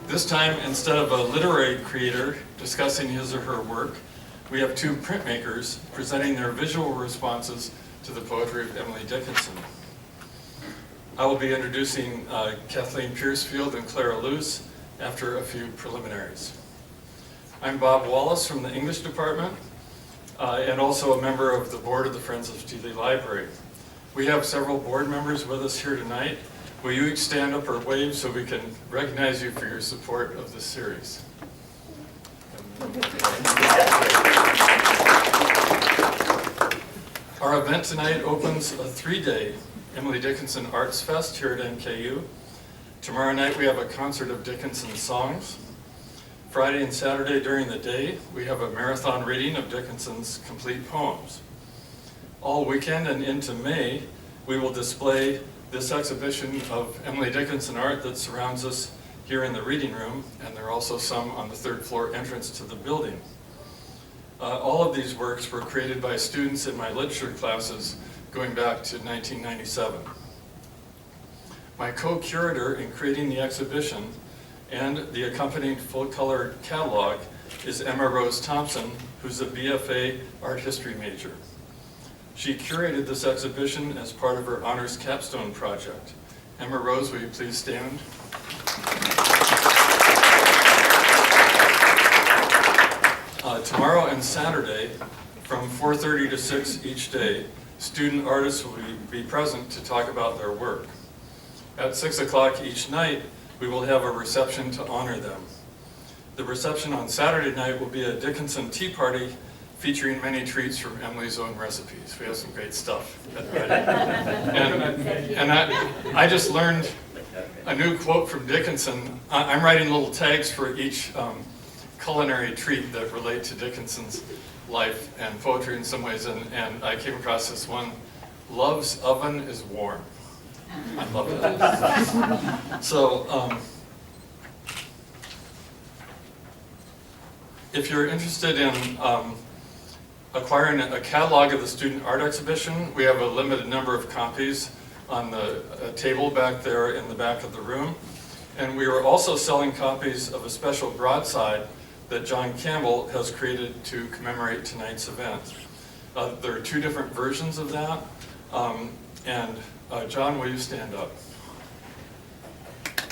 This time, instead of a literary creator discussing his or her work, we have two printmakers presenting their visual responses to the poetry of Emily Dickinson. I will be introducing Kathleen Piercefield and Clara Luce after a few preliminaries. I'm Bob Wallace from the English department and also a member of the board of the Friends of Steele Library. We have several board members with us here tonight. Will you each stand up or wave so we can recognize you for your support of this series? Our event tonight opens a 3-day Emily Dickinson Arts Fest here at NKU. Tomorrow night we have a concert of Dickinson songs. Friday and Saturday during the day we have a marathon reading of Dickinson's complete poems. All weekend and into May we will display this exhibition of Emily Dickinson art that surrounds us here in the reading room, and there are also some on the third floor entrance to the building. All of these works were created by students in my literature classes going back to 1997. My co-curator in creating the exhibition and the accompanying full-color catalog is Emma Rose Thompson, who's a BFA art history major. She curated this exhibition as part of her honors capstone project. Emma Rose, will you please stand? Tomorrow and Saturday, from 4:30 to 6 each day, student artists will be present to talk about their work. At 6 o'clock each night, we will have a reception to honor them. The reception on Saturday night will be a Dickinson tea party featuring many treats from Emily's own recipes. We have some great stuff. And I just learned a new quote from Dickinson. I'm writing little tags for each culinary treat that relate to Dickinson's life and poetry in some ways, and I came across this one: "Love's oven is warm." I love that. So, if you're interested in acquiring a catalog of the student art exhibition, we have a limited number of copies on the table back there in the back of the room. And we are also selling copies of a special broadside that John Campbell has created to commemorate tonight's event. There are two different versions of that. John, will you stand up?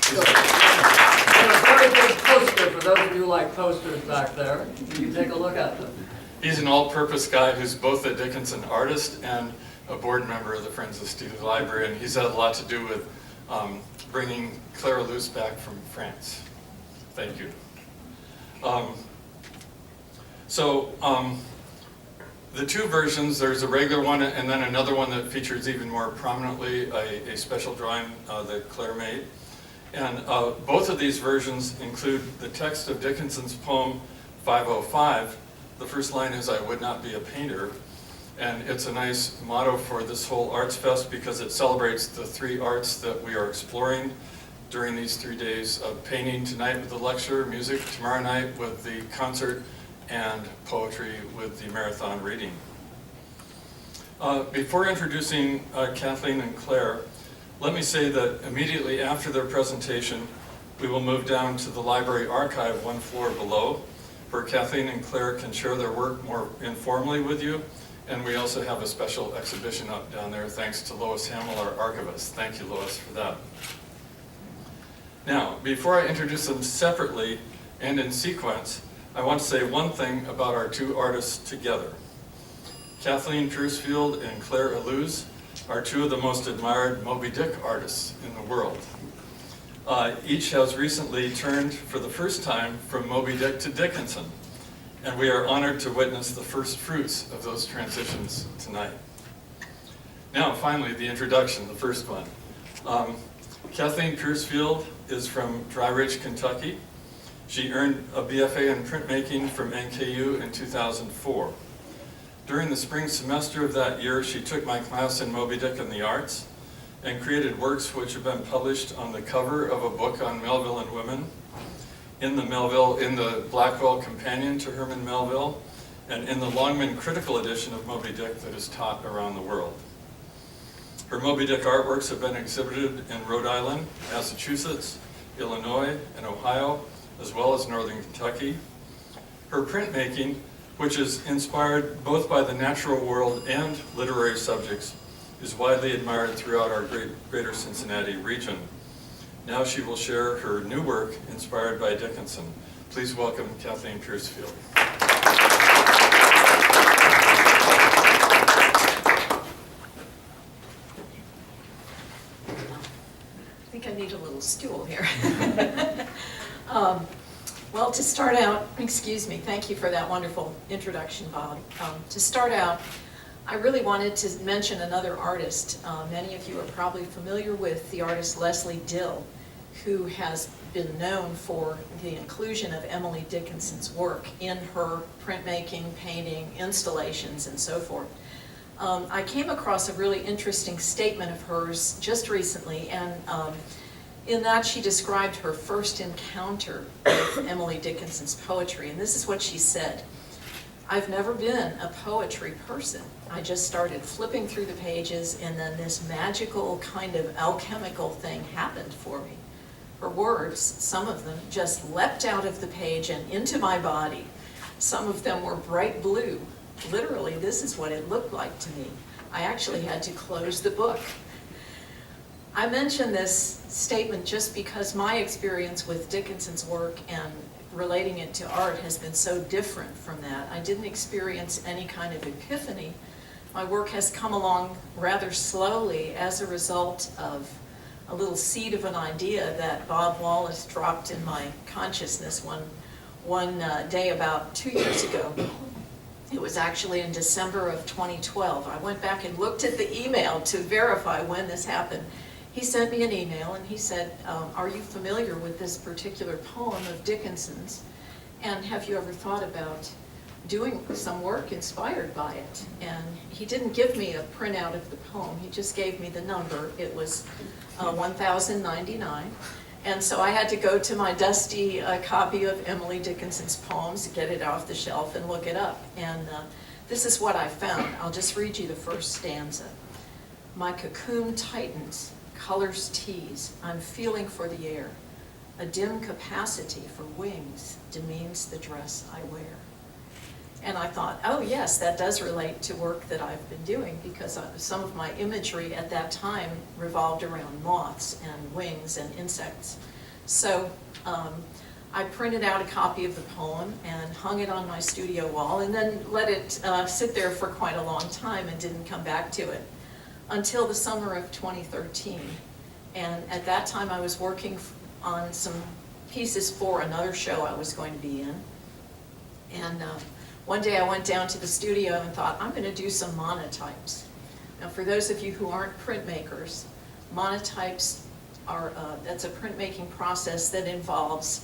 So, a very big poster for those of you who like posters back there. You can take a look at them. He's an all-purpose guy who's both a Dickinson artist and a board member of the Friends of Steele Library, and he's had a lot to do with bringing Clara Luce back from France. Thank you. The two versions, there's a regular one and then another one that features even more prominently a special drawing that Claire made. And both of these versions include the text of Dickinson's poem 505. The first line is, "I would not be a painter," and it's a nice motto for this whole Arts Fest because it celebrates the three arts that we are exploring during these 3 days of painting tonight with the lecture, music tomorrow night with the concert, and poetry with the marathon reading. Before introducing Kathleen and Claire, let me say that immediately after their presentation, we will move down to the library archive one floor below, where Kathleen and Claire can share their work more informally with you, and we also have a special exhibition up down there thanks to Lois Hamill, our archivist. Thank you, Lois, for that. Now, before I introduce them separately and in sequence, I want to say one thing about our two artists together. Kathleen Piercefield and Claire Luce are two of the most admired Moby Dick artists in the world. Each has recently turned for the first time from Moby Dick to Dickinson, and we are honored to witness the first fruits of those transitions tonight. Now, finally, the introduction, the first one. Kathleen Piercefield is from Dry Ridge, Kentucky. She earned a BFA in printmaking from NKU in 2004. During the spring semester of that year, she took my class in Moby Dick and the Arts and created works which have been published on the cover of a book on Melville and women, in the Blackwell Companion to Herman Melville, and in the Longman Critical Edition of Moby Dick that is taught around the world. Her Moby Dick artworks have been exhibited in Rhode Island, Massachusetts, Illinois, and Ohio, as well as Northern Kentucky. Her printmaking, which is inspired both by the natural world and literary subjects, is widely admired throughout our greater Cincinnati region. Now she will share her new work inspired by Dickinson. Please welcome Kathleen Piercefield. I think I need a little stool here. Well, to start out, excuse me, thank you for that wonderful introduction, Bob. To start out, I really wanted to mention another artist. Many of you are probably familiar with the artist Leslie Dill, who has been known for the inclusion of Emily Dickinson's work in her printmaking, painting, installations, and so forth. I came across a really interesting statement of hers just recently, and in that she described her first encounter with Emily Dickinson's poetry, and this is what she said. "I've never been a poetry person. I just started flipping through the pages, and then this magical kind of alchemical thing happened for me. Her words, some of them, just leapt out of the page and into my body. Some of them were bright blue. Literally, this is what it looked like to me. I actually had to close the book." I mention this statement just because my experience with Dickinson's work and relating it to art has been so different from that. I didn't experience any kind of epiphany. My work has come along rather slowly as a result of a little seed of an idea that Bob Wallace dropped in my consciousness one day about 2 years ago. It was actually in December of 2012. I went back and looked at the email to verify when this happened. He sent me an email and he said, "Are you familiar with this particular poem of Dickinson's? And have you ever thought about doing some work inspired by it?" And he didn't give me a printout of the poem, he just gave me the number. It was 1099. And so I had to go to my dusty copy of Emily Dickinson's poems, get it off the shelf and look it up. And this is what I found. I'll just read you the first stanza. "My cocoon tightens, colors tease, I'm feeling for the air. A dim capacity for wings demeans the dress I wear." And I thought, oh yes, that does relate to work that I've been doing, because some of my imagery at that time revolved around moths and wings and insects. So I printed out a copy of the poem and hung it on my studio wall, and then let it sit there for quite a long time and didn't come back to it until the summer of 2013. And at that time I was working on some pieces for another show I was going to be in. And one day I went down to the studio and thought, I'm going to do some monotypes. Now for those of you who aren't printmakers, monotypes are, that's a printmaking process that involves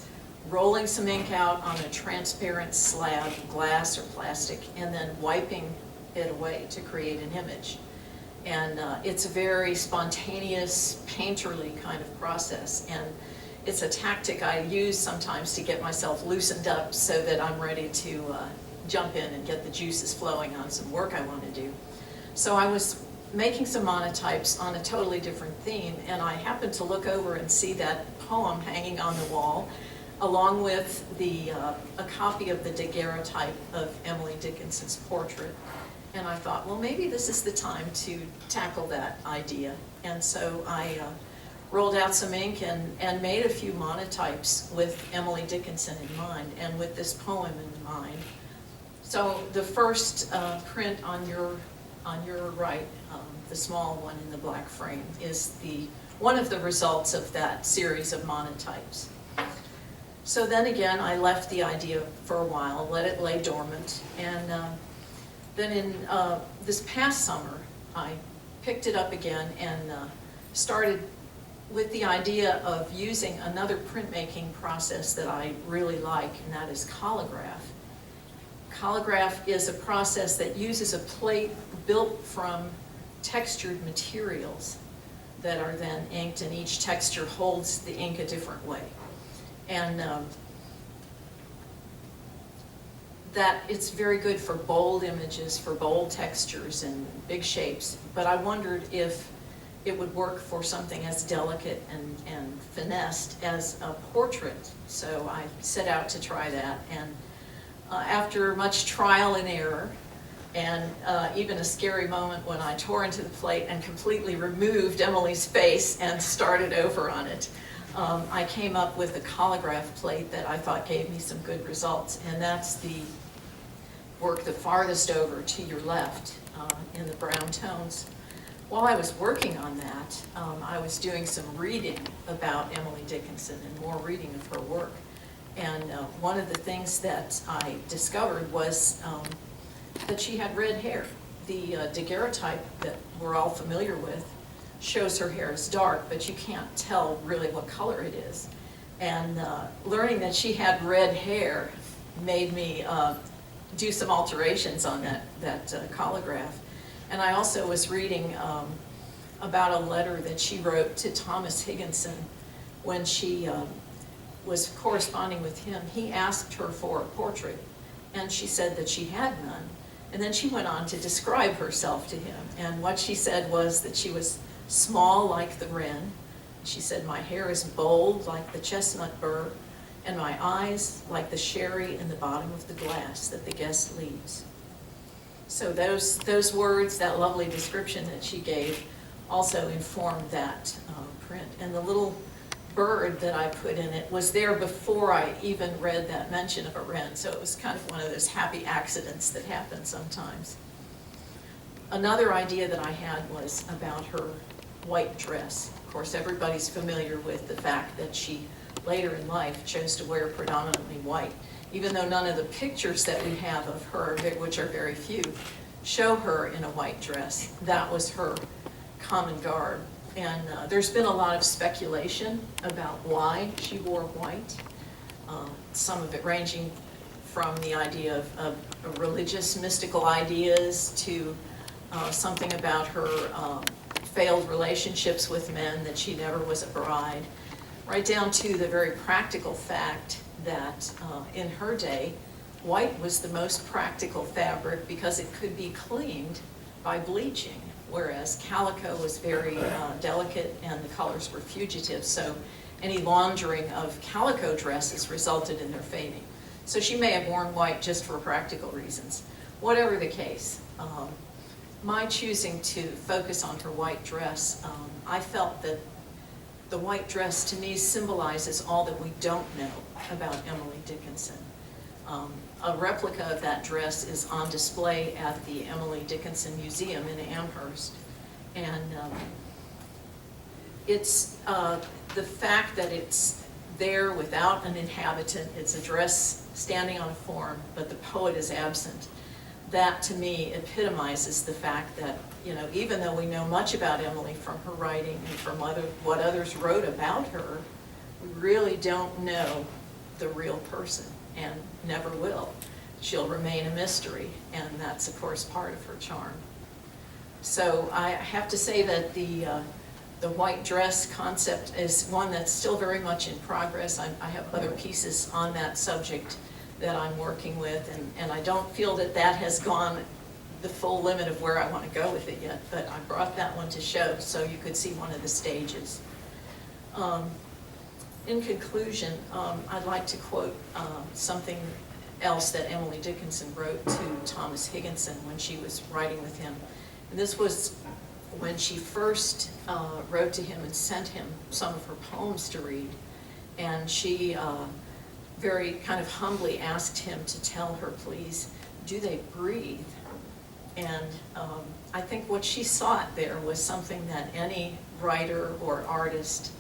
rolling some ink out on a transparent slab, glass or plastic, and then wiping it away to create an image. And it's a very spontaneous, painterly kind of process. And it's a tactic I use sometimes to get myself loosened up so that I'm ready to jump in and get the juices flowing on some work I want to do. So I was making some monotypes on a totally different theme, and I happened to look over and see that poem hanging on the wall, along with a copy of the daguerreotype of Emily Dickinson's portrait. And I thought, well, maybe this is the time to tackle that idea. And so I rolled out some ink and made a few monotypes with Emily Dickinson in mind and with this poem in mind. So the first print on your right, the small one in the black frame, is one of the results of that series of monotypes. So then again, I left the idea for a while, let it lay dormant, and then in this past summer, I picked it up again and started with the idea of using another printmaking process that I really like, and that is collograph. Collograph is a process that uses a plate built from textured materials that are then inked, and each texture holds the ink a different way. And that it's very good for bold images, for bold textures and big shapes, but I wondered if it would work for something as delicate and finessed as a portrait. So I set out to try that, and after much trial and error, and even a scary moment when I tore into the plate and completely removed Emily's face and started over on it, I came up with a collagraph plate that I thought gave me some good results, and that's the work the farthest over to your left in the brown tones. While I was working on that, I was doing some reading about Emily Dickinson and more reading of her work. And one of the things that I discovered was that she had red hair. The daguerreotype that we're all familiar with shows her hair is dark, but you can't tell really what color it is. And learning that she had red hair made me do some alterations on that collagraph. And I also was reading about a letter that she wrote to Thomas Higginson when she was corresponding with him. He asked her for a portrait, and she said that she had none. And then she went on to describe herself to him. And what she said was that she was small like the wren. She said, my hair is bold like the chestnut burr, and my eyes like the sherry in the bottom of the glass that the guest leaves. So those words, that lovely description that she gave, also informed that print. And the little bird that I put in it was there before I even read that mention of a wren, so it was kind of one of those happy accidents that happen sometimes. Another idea that I had was about her white dress. Of course, everybody's familiar with the fact that she later in life chose to wear predominantly white, even though none of the pictures that we have of her, which are very few, show her in a white dress. That was her common garb. And there's been a lot of speculation about why she wore white, some of it ranging from the idea of religious, mystical ideas to something about her failed relationships with men, that she never was a bride, right down to the very practical fact that in her day, white was the most practical fabric because it could be cleaned by bleaching, whereas calico was very delicate and the colors were fugitive, so any laundering of calico dresses resulted in their fading. So she may have worn white just for practical reasons. Whatever the case, my choosing to focus on her white dress, I felt that the white dress to me symbolizes all that we don't know about Emily Dickinson. A replica of that dress is on display at the Emily Dickinson Museum in Amherst. And it's the fact that it's there without an inhabitant, it's a dress standing on a form, but the poet is absent. That to me epitomizes the fact that, you know, even though we know much about Emily from her writing and from what others wrote about her, we really don't know the real person, and never will. She'll remain a mystery, and that's of course part of her charm. So I have to say that the white dress concept is one that's still very much in progress. I have other pieces on that subject that I'm working with, and I don't feel that that has gone the full limit of where I want to go with it yet, but I brought that one to show so you could see one of the stages. In conclusion, I'd like to quote something else that Emily Dickinson wrote to Thomas Higginson when she was writing with him. And this was when she first wrote to him and sent him some of her poems to read, and she very kind of humbly asked him to tell her, please, do they breathe? And I think what she sought there was something that any writer or artist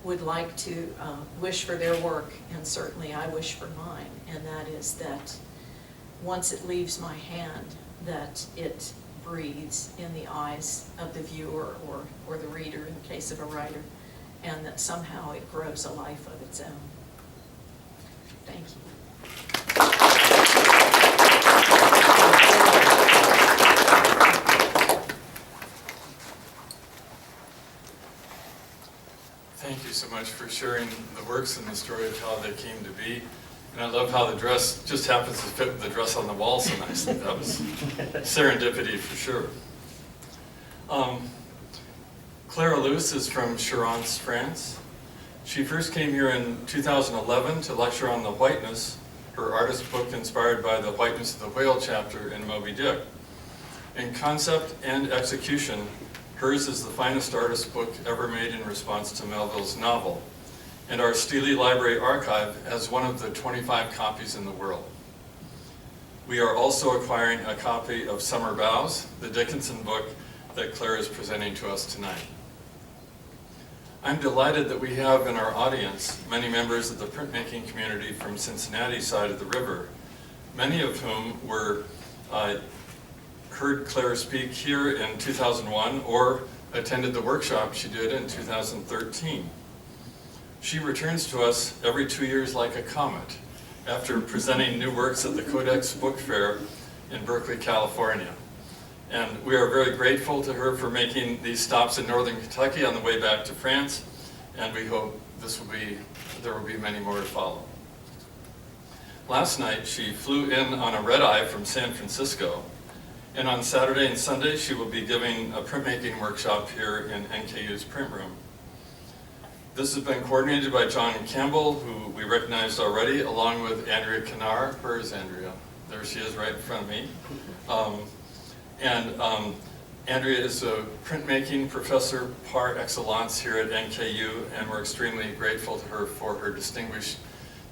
would like to wish for their work, and certainly I wish for mine, and that is that once it leaves my hand, that it breathes in the eyes of the viewer or the reader in the case of a writer, and that somehow it grows a life of its own. Thank you. Thank you so much for sharing the works and the story of how they came to be. And I love how the dress just happens to fit with the dress on the wall so nicely. That was serendipity for sure. Claire Luce is from Charente, France. She first came here in 2011 to lecture on The Whiteness, her artist book inspired by the whiteness of the whale chapter in Moby Dick. In concept and execution, hers is the finest artist book ever made in response to Melville's novel, and our Steele Library archive has one of the 25 copies in the world. We are also acquiring a copy of Summer Boughs, the Dickinson book that Claire is presenting to us tonight. I'm delighted that we have in our audience many members of the printmaking community from Cincinnati side of the river, many of whom heard Claire speak here in 2001 or attended the workshop she did in 2013. She returns to us every 2 years like a comet after presenting new works at the Codex Book Fair in Berkeley, California. And we are very grateful to her for making these stops in northern Kentucky on the way back to France, and we hope there will be many more to follow. Last night, she flew in on a red-eye from San Francisco, and on Saturday and Sunday, she will be giving a printmaking workshop here in NKU's print room. This has been coordinated by John Campbell, who we recognized already, along with Andrea Canar. Where is Andrea? There she is, right in front of me. Andrea is a printmaking professor par excellence here at NKU, and we're extremely grateful to her for her distinguished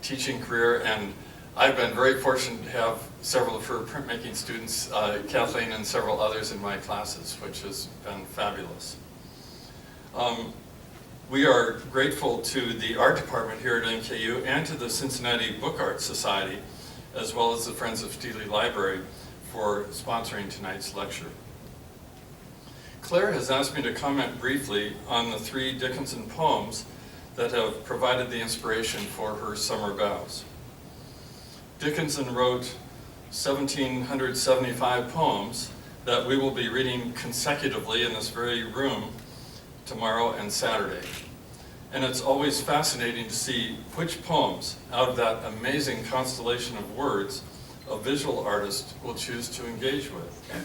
teaching career. And I've been very fortunate to have several of her printmaking students, Kathleen and several others in my classes, which has been fabulous. We are grateful to the art department here at NKU and to the Cincinnati Book Art Society, as well as the Friends of Steele Library, for sponsoring tonight's lecture. Claire has asked me to comment briefly on the 3 Dickinson poems that have provided the inspiration for her Summer Boughs. Dickinson wrote 1,775 poems that we will be reading consecutively in this very room tomorrow and Saturday. And it's always fascinating to see which poems out of that amazing constellation of words a visual artist will choose to engage with.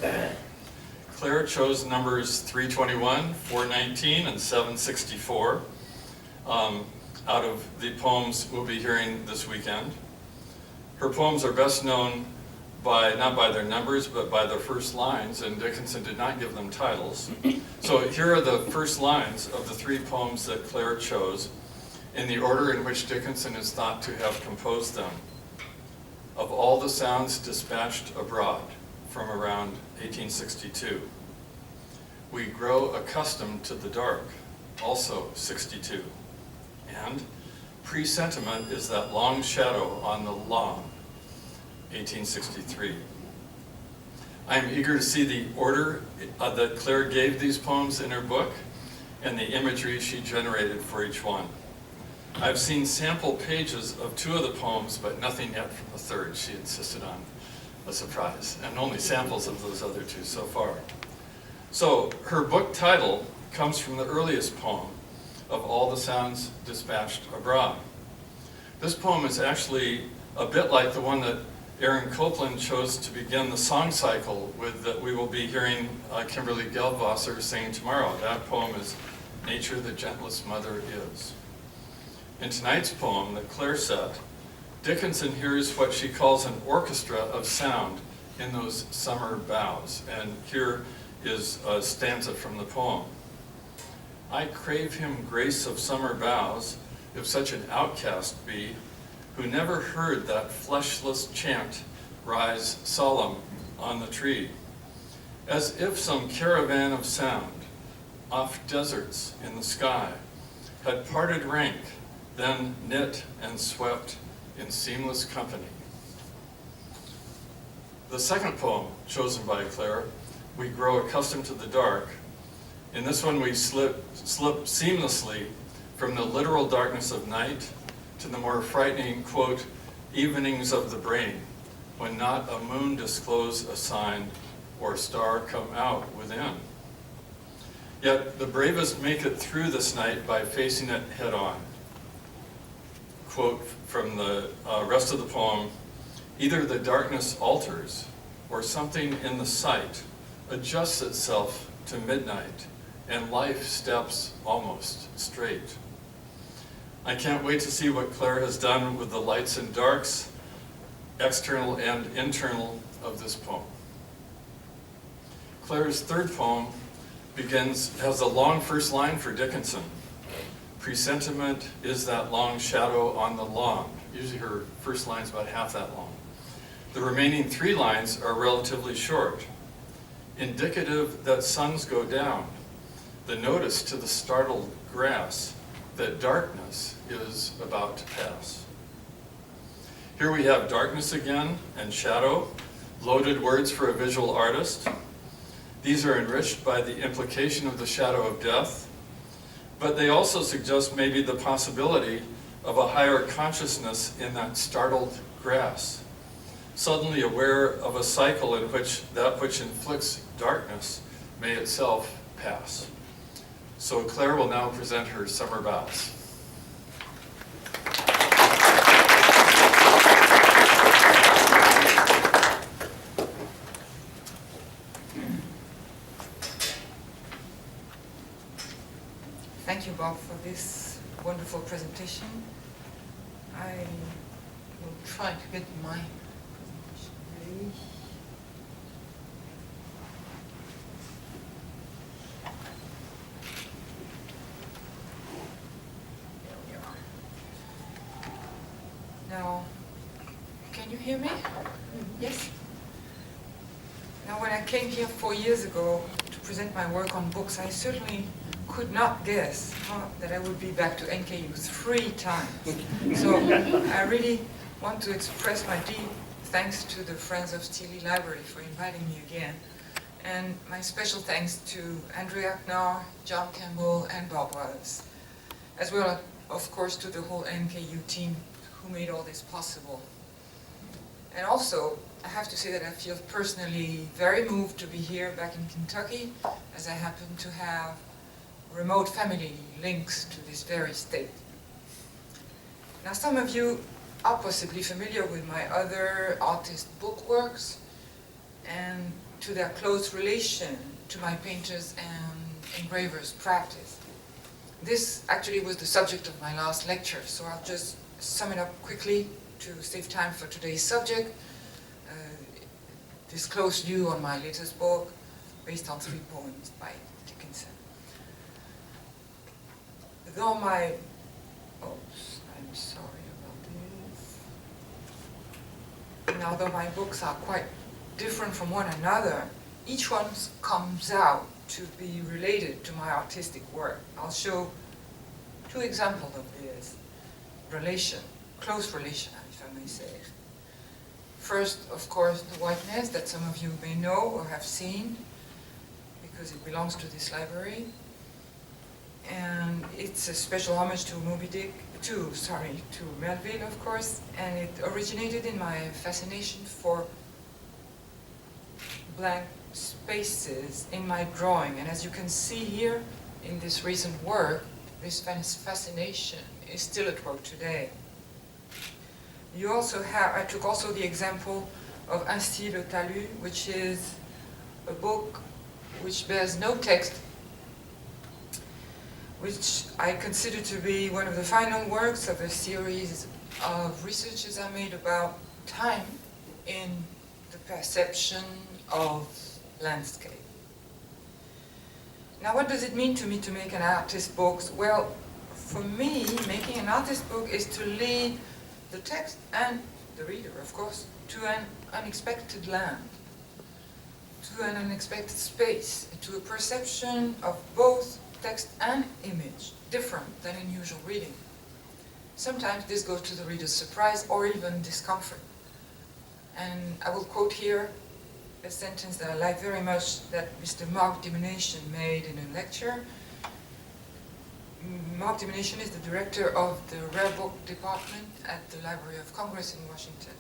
Claire chose numbers 321, 419, and 764 out of the poems we'll be hearing this weekend. Her poems are best known not by their numbers, but by their first lines, and Dickinson did not give them titles. So here are the first lines of the 3 poems that Claire chose in the order in which Dickinson is thought to have composed them. Of all the sounds dispatched abroad, from around 1862. We grow accustomed to the dark, also 62. And presentiment is that long shadow on the lawn, 1863. I am eager to see the order that Claire gave these poems in her book and the imagery she generated for each one. I've seen sample pages of 2 of the poems, but nothing yet from the 3rd. She insisted on a surprise, and only samples of those other 2 so far. So her book title comes from the earliest poem, Of All the Sounds Dispatched Abroad. This poem is actually a bit like the one that Aaron Copeland chose to begin the song cycle with, that we will be hearing Kimberly Geldwasser sing tomorrow. That poem is Nature the Gentlest Mother Is. In tonight's poem that Claire set, Dickinson hears what she calls an orchestra of sound in those summer boughs. And here is a stanza from the poem. I crave him grace of summer boughs, if such an outcast be, who never heard that fleshless chant rise solemn on the tree, as if some caravan of sound, off deserts in the sky, had parted rank, then knit and swept in seamless company. The second poem chosen by Claire, We Grow Accustomed to the Dark. In this one we slip seamlessly from the literal darkness of night to the more frightening, quote, evenings of the brain, when not a moon disclose a sign or star come out within. Yet the bravest make it through this night by facing it head on. Quote from the rest of the poem, either the darkness alters or something in the sight adjusts itself to midnight and life steps almost straight. I can't wait to see what Claire has done with the lights and darks, external and internal, of this poem. Claire's third poem has a long first line for Dickinson. Presentiment is that long shadow on the lawn. Usually her first line's about half that long. The remaining 3 lines are relatively short, indicative that suns go down, the notice to the startled grass that darkness is about to pass. Here we have darkness again and shadow, loaded words for a visual artist. These are enriched by the implication of the shadow of death, but they also suggest maybe the possibility of a higher consciousness in that startled grass, suddenly aware of a cycle in which that which inflicts darkness may itself pass. So Claire will now present her Summer Boughs. Thank you, Bob, for this wonderful presentation. I will try to get my presentation ready. There we are. Now, can you hear me? Yes? Now, when I came here 4 years ago to present my work on books, I certainly could not guess that I would be back to NKU 3 times. So I really want to express my deep thanks to the Friends of Steele Library for inviting me again. And my special thanks to Andrea Knar, John Campbell, and Bob Wallace, as well, of course, to the whole NKU team who made all this possible. And also, I have to say that I feel personally very moved to be here back in Kentucky, as I happen to have remote family links to this very state. Now, some of you are possibly familiar with my other artist book works and to their close relation to my painters and engravers practice. This actually was the subject of my last lecture, so I'll just sum it up quickly to save time for today's subject. This close view on my latest book based on 3 poems by Dickinson. Though my, I'm sorry about this. Now, though my books are quite different from one another, each one comes out to be related to my artistic work. I'll show 2 examples of this relation, close relation, if I may say. First, of course, the White Nest that some of you may know or have seen, because it belongs to this library. And it's a special homage to to Melville, of course, and it originated in my fascination for blank spaces in my drawing. And as you can see here in this recent work, this fascination is still at work today. You also have, I took also the example of Ainsi le Talus, which is a book which bears no text, which I consider to be one of the final works of a series of researches I made about time in the perception of landscape. Now, what does it mean to me to make an artist book? Well, for me, making an artist book is to lead the text and the reader, of course, to an unexpected land, to an unexpected space, to a perception of both text and image, different than in usual reading. Sometimes this goes to the reader's surprise or even discomfort. And I will quote here a sentence that I like very much that Mr. Mark Dimination made in a lecture. Mark Dimination is the director of the Rare Book Department at the Library of Congress in Washington.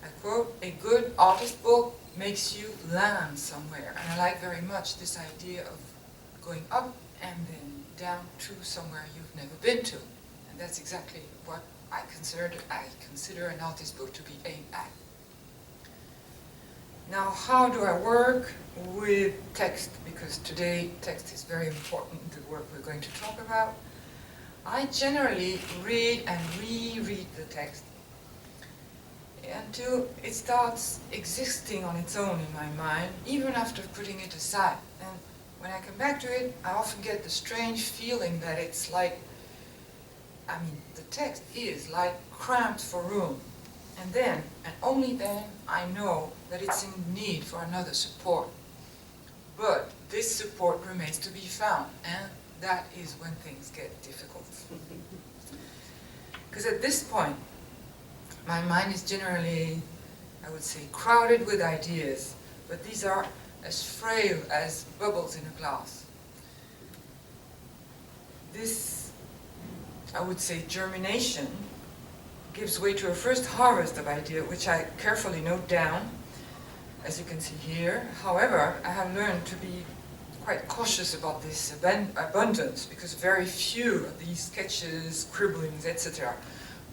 I quote, "A good artist book makes you land somewhere." And I like very much this idea of going up and then down to somewhere you've never been to. And that's exactly what I consider an artist book to be aimed at. Now, how do I work with text? Because today text is very important in the work we're going to talk about. I generally read and reread the text until it starts existing on its own in my mind, even after putting it aside. And when I come back to it, I often get the strange feeling that it's like, the text is like cramped for room. And then, and only then, I know that it's in need for another support. But this support remains to be found, and that is when things get difficult. Because at this point, my mind is generally, I would say, crowded with ideas, but these are as frail as bubbles in a glass. This, I would say, germination gives way to a first harvest of idea, which I carefully note down, as you can see here. However, I have learned to be quite cautious about this abundance, because very few of these sketches, scribblings, etc.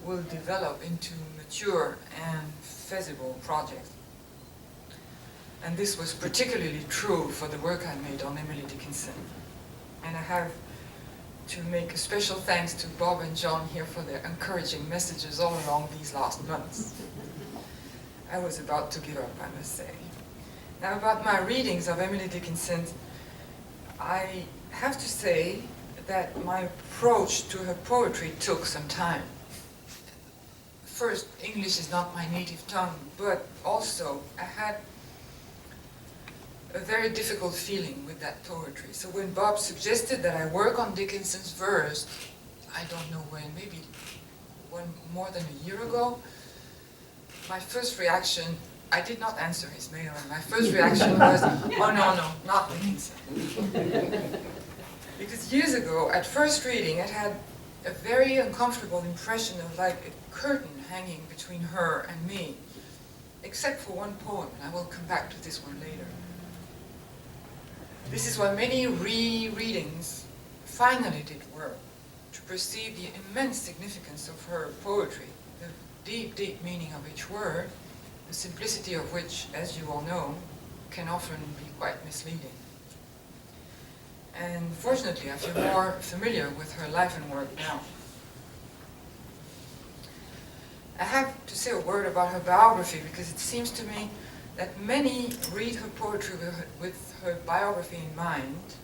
will develop into mature and feasible projects. And this was particularly true for the work I made on Emily Dickinson. And I have to make a special thanks to Bob and John here for their encouraging messages all along these last months. I was about to give up, I must say. Now, about my readings of Emily Dickinson, I have to say that my approach to her poetry took some time. First, English is not my native tongue, but also I had a very difficult feeling with that poetry. So when Bob suggested that I work on Dickinson's verse, I don't know when, maybe more than a year ago, my first reaction, I did not answer his mail, and my first reaction was, oh no, not Dickinson. Because years ago, at first reading, it had a very uncomfortable impression of like a curtain hanging between her and me, except for one poem, and I will come back to this one later. This is why many re-readings finally did work, to perceive the immense significance of her poetry, the deep, deep meaning of each word, the simplicity of which, as you all know, can often be quite misleading. And fortunately, I feel more familiar with her life and work now. I have to say a word about her biography, because it seems to me that many read her poetry with her biography in mind.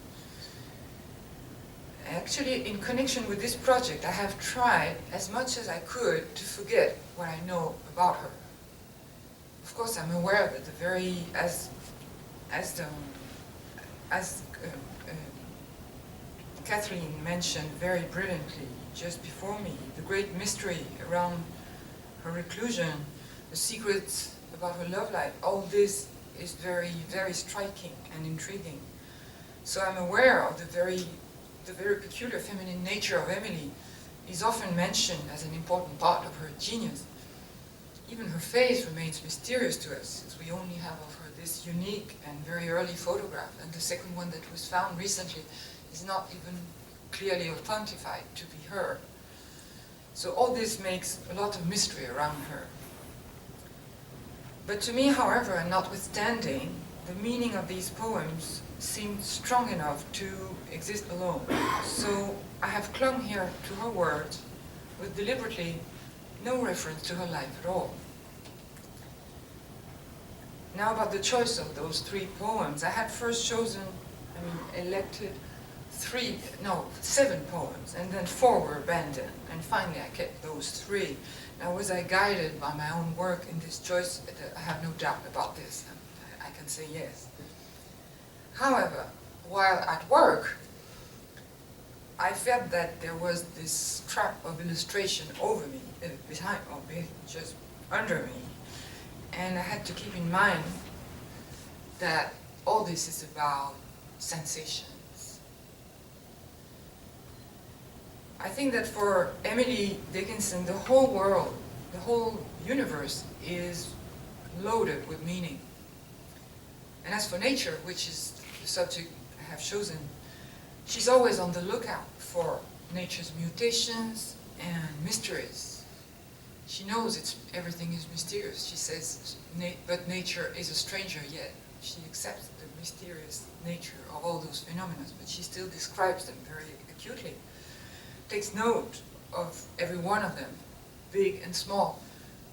Actually, in connection with this project, I have tried as much as I could to forget what I know about her. Of course, I'm aware that the very, as Kathleen mentioned very brilliantly just before me, the great mystery around her reclusion, the secrets about her love life, all this is very, very striking and intriguing. So I'm aware of the very peculiar feminine nature of Emily is often mentioned as an important part of her genius. Even her face remains mysterious to us, since we only have of her this unique and very early photograph, and the second one that was found recently is not even clearly authenticated to be her. So all this makes a lot of mystery around her. But to me, however, and notwithstanding, the meaning of these poems seemed strong enough to exist alone. So I have clung here to her words with deliberately no reference to her life at all. Now about the choice of those 3 poems, I had first chosen, elected 7 poems, and then 4 were abandoned, and finally I kept those 3. Now, was I guided by my own work in this choice? I have no doubt about this, and I can say yes. However, while at work, I felt that there was this trap of illustration over me, just under me, and I had to keep in mind that all this is about sensations. I think that for Emily Dickinson, the whole world, the whole universe is loaded with meaning. And as for nature, which is the subject I have chosen, she's always on the lookout for nature's mutations and mysteries. She knows everything is mysterious. She says, but nature is a stranger yet. She accepts the mysterious nature of all those phenomena, but she still describes them very acutely. Takes note of every one of them, big and small,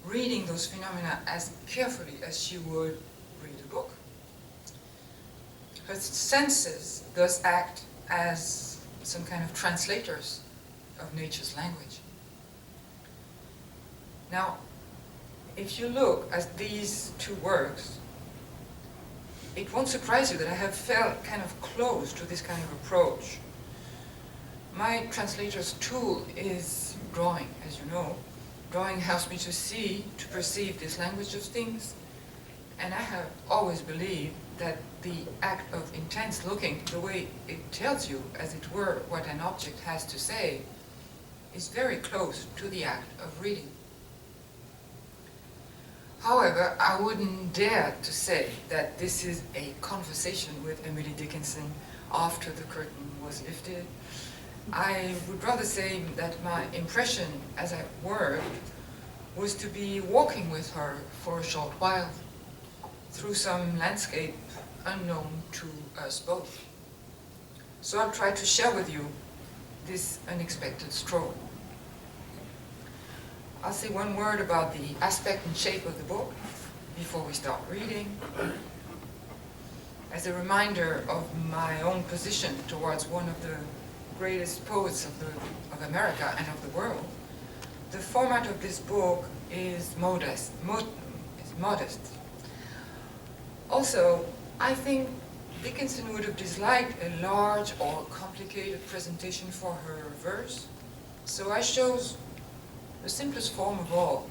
reading those phenomena as carefully as she would read a book. Her senses thus act as some kind of translators of nature's language. Now, if you look at these two works, it won't surprise you that I have felt kind of close to this kind of approach. My translator's tool is drawing, as you know. Drawing helps me to see, to perceive this language of things, and I have always believed that the act of intense looking, the way it tells you, as it were, what an object has to say, is very close to the act of reading. However, I wouldn't dare to say that this is a conversation with Emily Dickinson after the curtain was lifted. I would rather say that my impression as I worked was to be walking with her for a short while through some landscape unknown to us both. So I'll try to share with you this unexpected stroll. I'll say one word about the aspect and shape of the book before we start reading. As a reminder of my own position towards one of the greatest poets of America and of the world, the format of this book is modest. Also, I think Dickinson would have disliked a large or complicated presentation for her verse, so I chose the simplest form of all,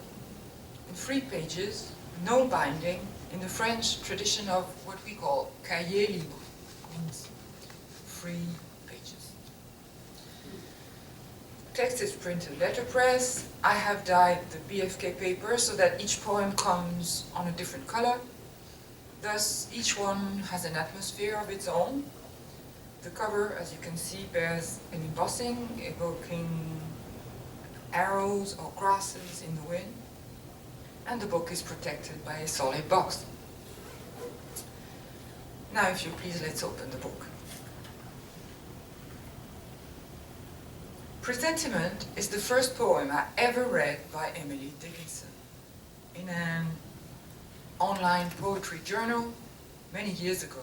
in 3 pages, no binding, in the French tradition of what we call cahier libre, means 3 pages. Text is printed letterpress. I have dyed the BFK paper so that each poem comes on a different color. Thus, each one has an atmosphere of its own. The cover, as you can see, bears an embossing evoking arrows or grasses in the wind, and the book is protected by a solid box. Now, if you please, let's open the book. Presentiment is the first poem I ever read by Emily Dickinson in an online poetry journal many years ago.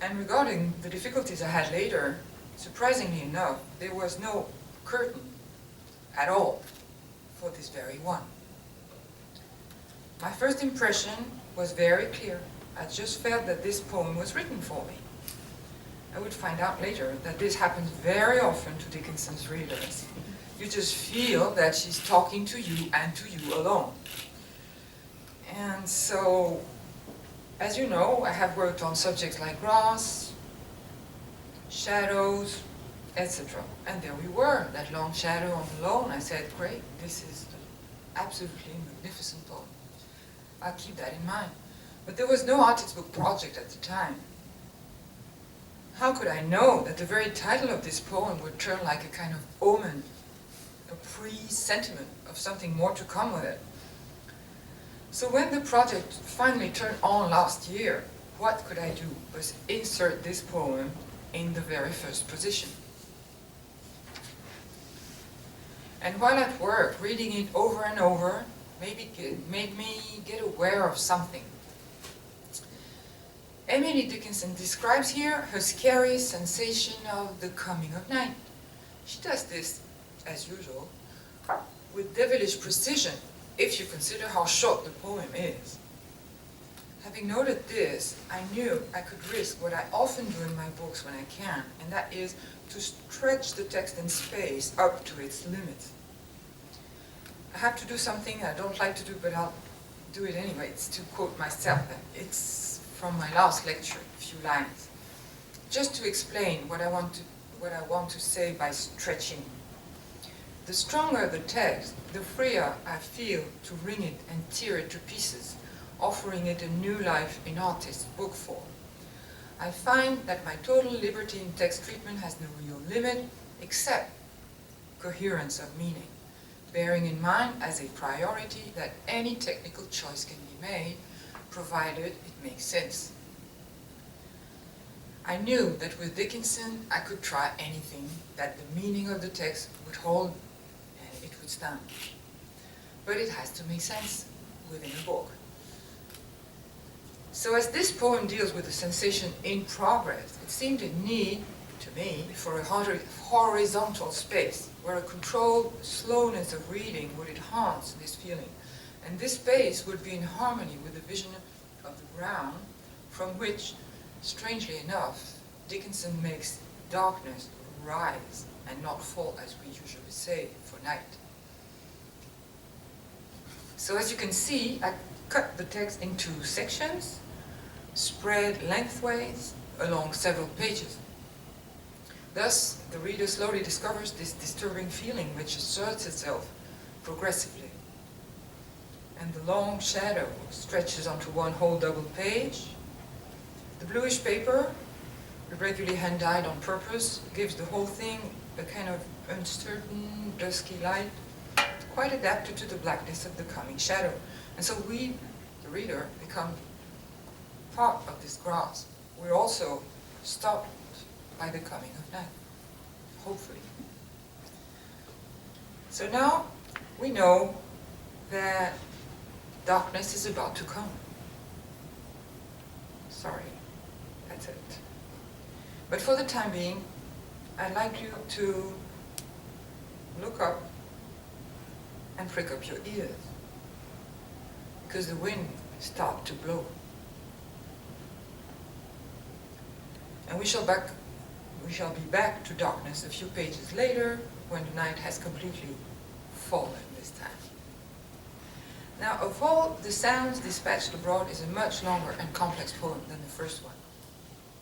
And regarding the difficulties I had later, surprisingly enough, there was no curtain at all for this very one. My first impression was very clear. I just felt that this poem was written for me. I would find out later that this happens very often to Dickinson's readers. You just feel that she's talking to you and to you alone. And so, as you know, I have worked on subjects like grass, shadows, etc. And there we were, that long shadow on the lawn. I said, great, this is an absolutely magnificent poem. I'll keep that in mind. But there was no artist book project at the time. How could I know that the very title of this poem would turn like a kind of omen, a presentiment of something more to come with it? So when the project finally turned on last year, what could I do but insert this poem in the very first position? And while at work, reading it over and over made me get aware of something. Emily Dickinson describes here her scary sensation of the coming of night. She does this, as usual, with devilish precision, if you consider how short the poem is. Having noted this, I knew I could risk what I often do in my books when I can, and that is to stretch the text in space up to its limits. I have to do something I don't like to do, but I'll do it anyway. It's to quote myself. It's from my last lecture, a few lines. Just to explain what I want to say by stretching. The stronger the text, the freer I feel to wring it and tear it to pieces, offering it a new life in artist's book form. I find that my total liberty in text treatment has no real limit, except coherence of meaning. bearing in mind as a priority that any technical choice can be made, provided it makes sense. I knew that with Dickinson I could try anything, that the meaning of the text would hold and it would stand. But it has to make sense within a book. So as this poem deals with the sensation in progress, it seemed a need, to me, for a horizontal space where a controlled slowness of reading would enhance this feeling. And this space would be in harmony with the vision of the ground from which, strangely enough, Dickinson makes darkness rise and not fall, as we usually say, for night. So as you can see, I cut the text into sections, spread lengthways along several pages. Thus, the reader slowly discovers this disturbing feeling which asserts itself progressively. And the long shadow stretches onto one whole double page. The bluish paper, irregularly hand-dyed on purpose, gives the whole thing a kind of uncertain, dusky light, quite adapted to the blackness of the coming shadow. And so we, the reader, become part of this grasp. We're also stopped by the coming of night, hopefully. So now we know that darkness is about to come. Sorry, that's it. But for the time being, I'd like you to look up and prick up your ears, because the wind starts to blow. And we shall be back to darkness a few pages later, when the night has completely fallen this time. Now, of all the sounds dispatched abroad is a much longer and complex poem than the first one.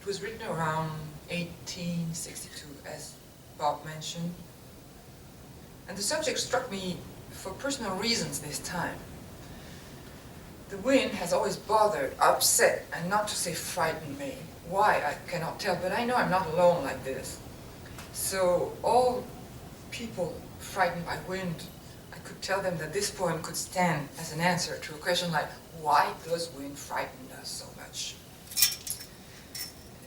It was written around 1862, as Bob mentioned. And the subject struck me for personal reasons this time. The wind has always bothered, upset, and not to say frightened me. Why, I cannot tell, but I know I'm not alone like this. So all people frightened by wind, I could tell them that this poem could stand as an answer to a question like, why does wind frighten us so much?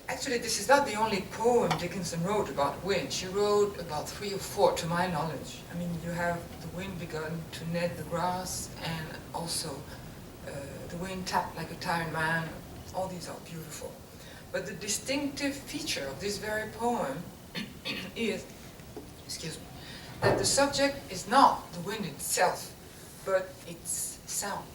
Actually, this is not the only poem Dickinson wrote about wind. She wrote about 3 or 4, to my knowledge. I mean, you have the wind begun to knit the grass, and also the wind tapped like a tired man. All these are beautiful. But the distinctive feature of this very poem is, that the subject is not the wind itself, but its sound.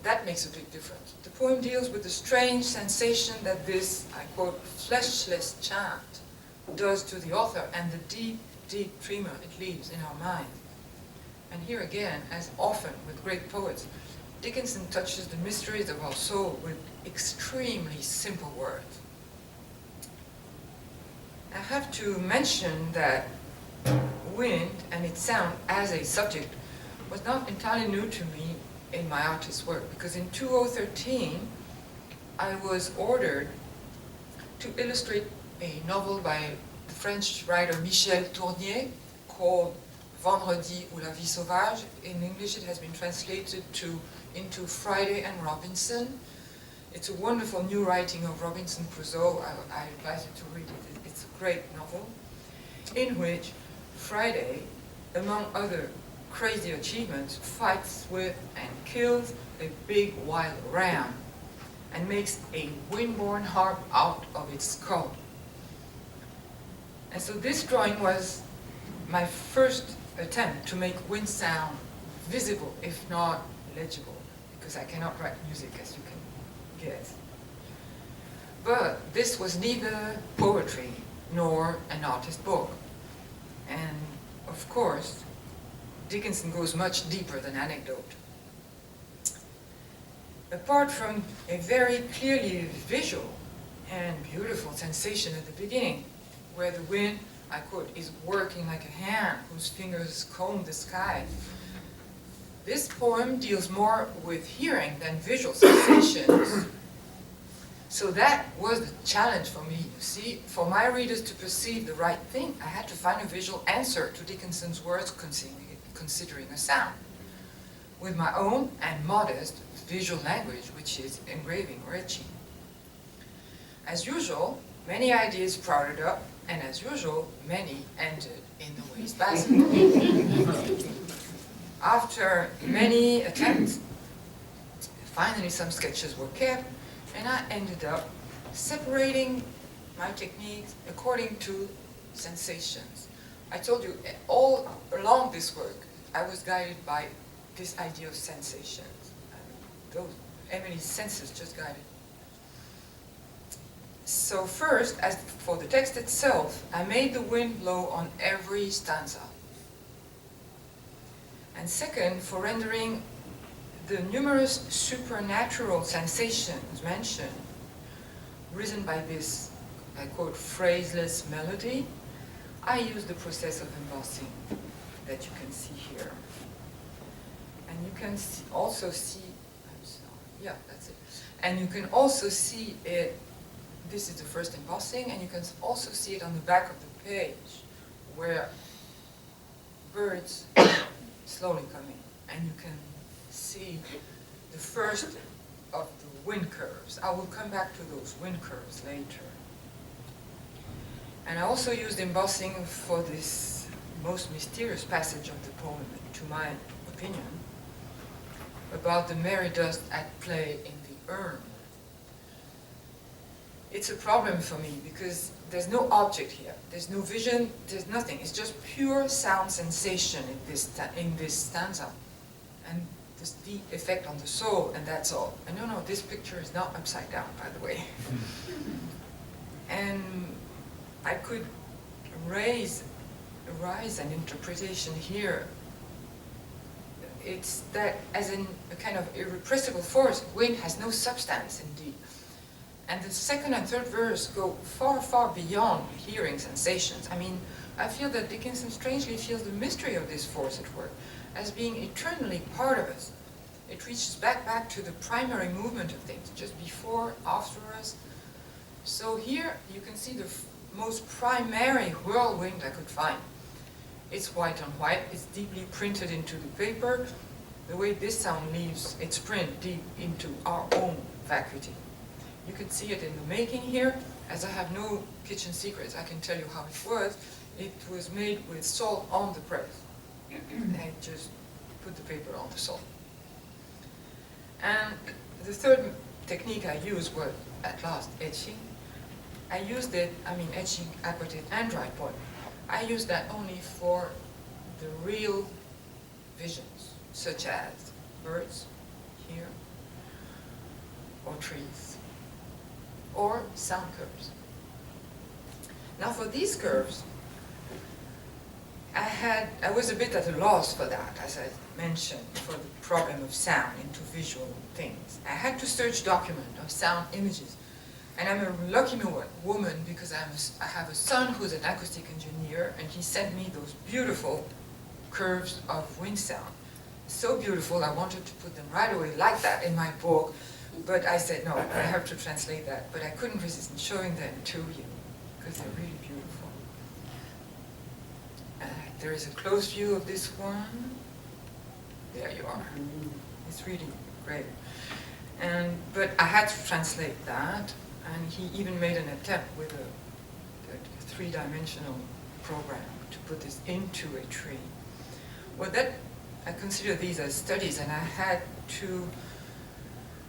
That makes a big difference. The poem deals with the strange sensation that this, I quote, fleshless chant does to the author, and the deep, deep tremor it leaves in our mind. And here again, as often with great poets, Dickinson touches the mysteries of our soul with extremely simple words. I have to mention that wind and its sound as a subject was not entirely new to me in my artist's work, because in 2013 I was ordered to illustrate a novel by the French writer Michel Tournier called Vendredi ou la vie sauvage. In English it has been translated into Friday and Robinson. It's a wonderful new writing of Robinson Crusoe. I advise you to read it. It's a great novel in which Friday, among other crazy achievements, fights with and kills a big wild ram and makes a wind-borne harp out of its skull. And so this drawing was my first attempt to make wind sound visible, if not legible, because I cannot write music, as you can guess. But this was neither poetry nor an artist book. And of course, Dickinson goes much deeper than anecdote. Apart from a very clearly visual and beautiful sensation at the beginning, where the wind, I quote, is working like a hand whose fingers comb the sky, this poem deals more with hearing than visual sensations. So that was the challenge for me. You see, for my readers to perceive the right thing, I had to find a visual answer to Dickinson's words considering a sound, with my own and modest visual language, which is engraving or etching. As usual, many ideas sprouted up, and as usual, many ended in the wastebasket. After many attempts, finally some sketches were kept, and I ended up separating my techniques according to sensations. I told you, all along this work, I was guided by this idea of sensations. Emily's senses just guided. So first, as for the text itself, I made the wind blow on every stanza. And second, for rendering the numerous supernatural sensations mentioned, risen by this, I quote, phraseless melody, I used the process of embossing that you can see here. And you can also see, I'm sorry, yeah, that's it. And you can also see it, this is the first embossing, and you can also see it on the back of the page, where birds slowly come in, and you can see the first of the wind curves. I will come back to those wind curves later. And I also used embossing for this most mysterious passage of the poem, to my opinion, about the merry dust at play in the urn. It's a problem for me because there's no object here, there's no vision, there's nothing. It's just pure sound sensation in this stanza. And this deep effect on the soul, and that's all. And no, this picture is not upside down, by the way. And I could raise an interpretation here. It's that as in a kind of irrepressible force, wind has no substance indeed. And the second and third verse go far, far beyond hearing sensations. I mean, I feel that Dickinson strangely feels the mystery of this force at work as being eternally part of us. It reaches back to the primary movement of things, just before, after us. So here you can see the most primary whirlwind I could find. It's white on white, it's deeply printed into the paper, the way this sound leaves its print deep into our own vacuity. You can see it in the making here. As I have no kitchen secrets, I can tell you how it was. It was made with salt on the press. I just put the paper on the salt. And the third technique I used was, at last, etching. I used it, etching aquative and dry point. I used that only for the real visions, such as birds here, or trees, or sound curves. Now for these curves, I was a bit at a loss for that, as I mentioned, for the problem of sound into visual things. I had to search document of sound images. And I'm a lucky woman because I have a son who's an acoustic engineer, and he sent me those beautiful curves of wind sound. So beautiful, I wanted to put them right away like that in my book, but I said, no, I have to translate that. But I couldn't resist in showing them to you, because they're really beautiful. There is a close view of this one. There you are. It's really great. But I had to translate that. And he even made an attempt with a three-dimensional program to put this into a tree. Well, I consider these as studies, and I had to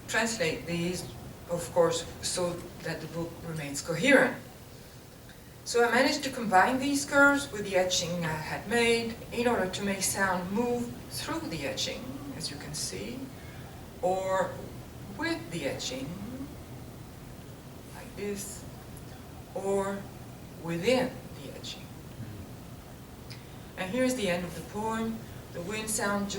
translate these, of course, so that the book remains coherent. So I managed to combine these curves with the etching I had made in order to make sound move through the etching, as you can see, or with the etching, is, or within the etching. And here's the end of the poem. The wind sound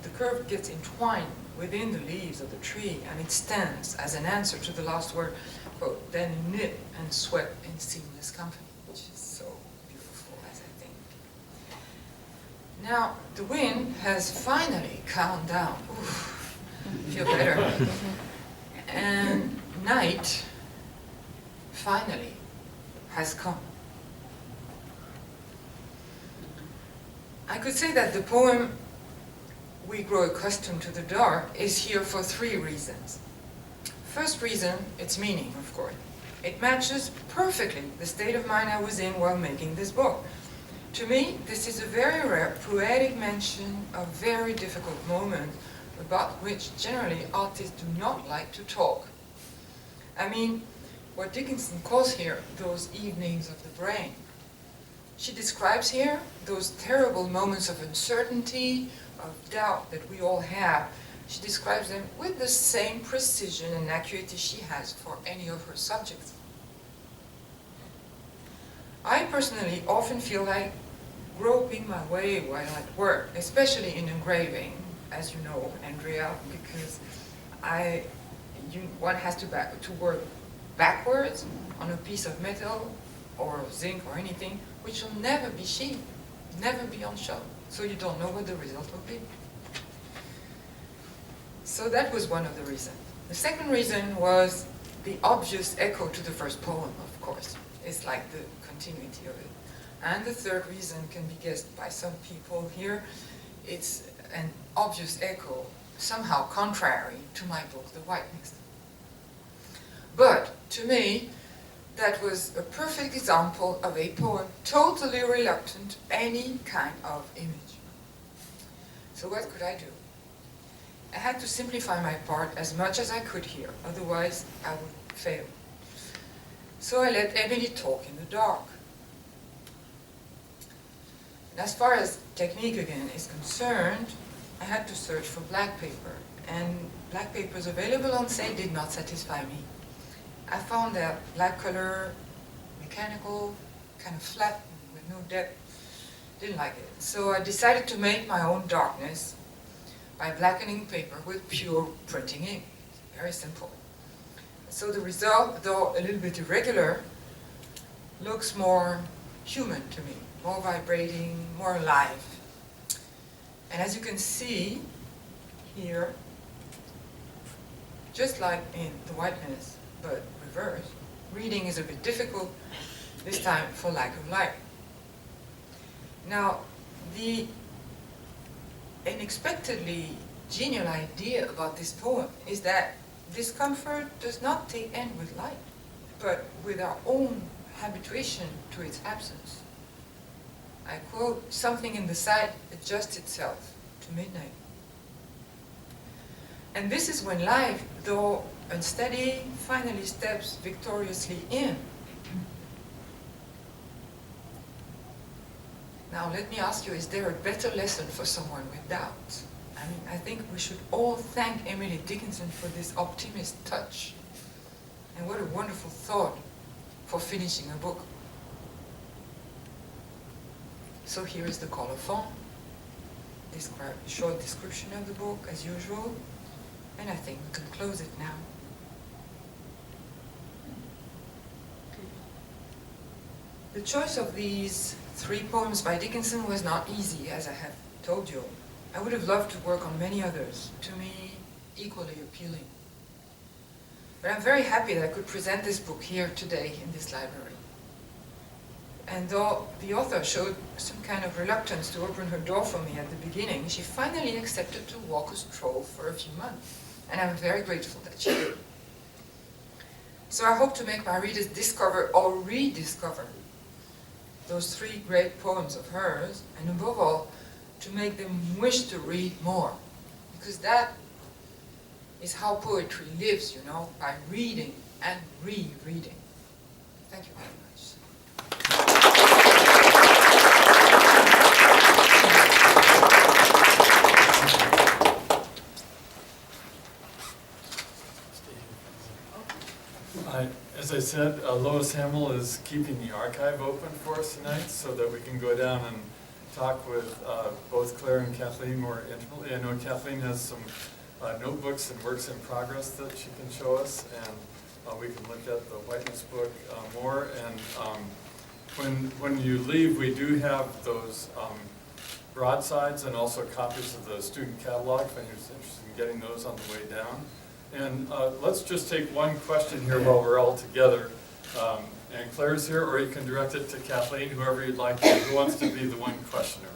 the curve gets entwined within the leaves of the tree, and it stands as an answer to the last word, quote, then knit and swept in seamless company, which is so beautiful, as I think. Now, the wind has finally calmed down. Oof, feel better. And night finally has come. I could say that the poem We Grow Accustomed to the Dark is here for 3 reasons. First reason, its meaning, of course. It matches perfectly the state of mind I was in while making this book. To me, this is a very rare poetic mention of very difficult moments about which generally artists do not like to talk. I mean, what Dickinson calls here those evenings of the brain. She describes here those terrible moments of uncertainty, of doubt that we all have. She describes them with the same precision and accuracy she has for any of her subjects. I personally often feel like groping my way while at work, especially in engraving, as you know, Andrea, because one has to work backwards on a piece of metal or zinc or anything, which will never be seen, never be on show, so you don't know what the result will be. So that was one of the reasons. The second reason was the obvious echo to the first poem, of course. It's like the continuity of it. And the third reason can be guessed by some people here. It's an obvious echo, somehow contrary to my book, The Whiteness. But to me, that was a perfect example of a poem totally reluctant to any kind of image. So what could I do? I had to simplify my part as much as I could here, otherwise I would fail. So I let Emily talk in the dark. And as far as technique again is concerned, I had to search for black paper, and black papers available on sale did not satisfy me. I found that black color, mechanical, kind of flat, with no depth, didn't like it. So I decided to make my own darkness by blackening paper with pure printing ink. Very simple. So the result, though a little bit irregular, looks more human to me, more vibrating, more alive. And as you can see here, just like in The Whiteness, but reversed, reading is a bit difficult, this time for lack of light. Now, the unexpectedly genial idea about this poem is that discomfort does not take end with light, but with our own habituation to its absence. I quote, "Something in the sight adjusts itself to midnight." And this is when life, though unsteady, finally steps victoriously in. Now let me ask you, is there a better lesson for someone with doubts? I mean, I think we should all thank Emily Dickinson for this optimist touch. And what a wonderful thought for finishing a book. So here is the colophon, short description of the book as usual, and I think we can close it now. The choice of these 3 poems by Dickinson was not easy, as I have told you. I would have loved to work on many others, to me equally appealing. But I'm very happy that I could present this book here today in this library. And though the author showed some kind of reluctance to open her door for me at the beginning, she finally accepted to walk a stroll for a few months. And I'm very grateful that she did. So I hope to make my readers discover or rediscover those 3 great poems of hers, and above all, to make them wish to read more. Because that is how poetry lives, you know, by reading and rereading. Thank you very much. As I said, Lois Hamill is keeping the archive open for us tonight so that we can go down and talk with both Claire and Kathleen more intimately. I know Kathleen has some notebooks and works in progress that she can show us, and we can look at the Whiteness book more. And when you leave, we do have those broadsides and also copies of the student catalog if anyone's interested in getting those on the way down. And let's just take one question here while we're all together. And Claire's here, or you can direct it to Kathleen, whoever you'd like, who wants to be the one questioner.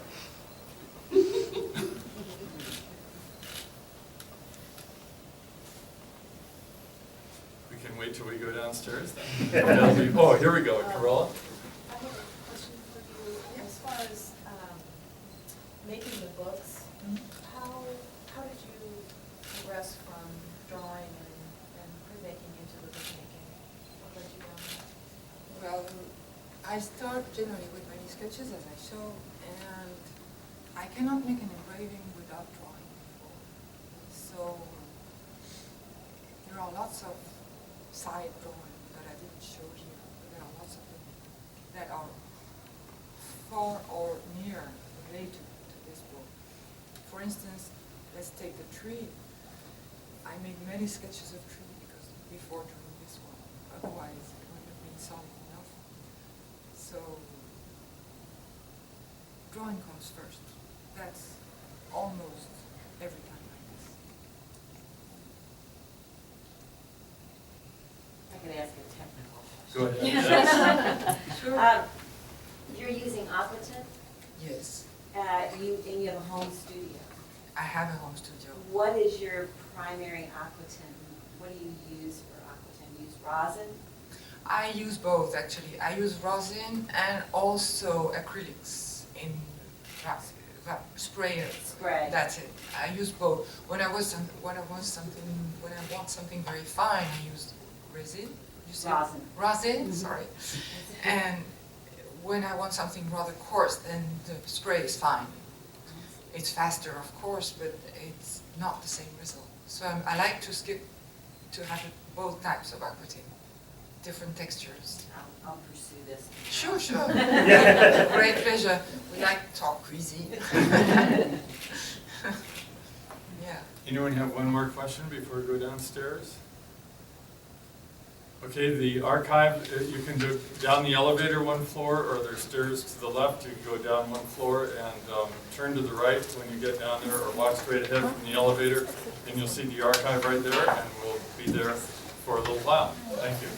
We can wait till we go downstairs then. Oh, here we go, Corolla. I have a question for you. As far as making the books, how did you progress from drawing and printmaking into the bookmaking? What led you down that? Well, I start generally with many sketches, as I show, and I cannot make an engraving without drawing before. So there are lots of side drawings that I didn't show here. But there are lots of them that are far or near related to this book. For instance, let's take the tree. I made many sketches of tree because before doing this one, otherwise it wouldn't have been solid enough. So drawing comes first. That's almost every time like this. I can ask a technical Go question. ahead. Sure. You're using Aquatin, Yes, and you have a home studio. I have a home studio. What is your primary Aquatin? What do you use for Aquatin? Do you use rosin? I use both actually. I use rosin and also acrylics in sprayers. Spray. That's it. I use both. When I want something very fine, I use resin. You say? Rosin. Rosin. Sorry. And when I want something rather coarse, then the spray is fine. It's faster, of course, but it's not the same result. So I like to have both types of aquatin, different textures. I'll pursue this. Sure, sure. Great pleasure. We like to talk crazy. Yeah. Anyone have one more question before we go downstairs? Okay, the archive, you can go down the elevator one floor, or there's stairs to the left. You can go down one floor and turn to the right when you get down there, or walk straight ahead from the elevator, and you'll see the archive right there, and we'll be there for a little while. Thank you.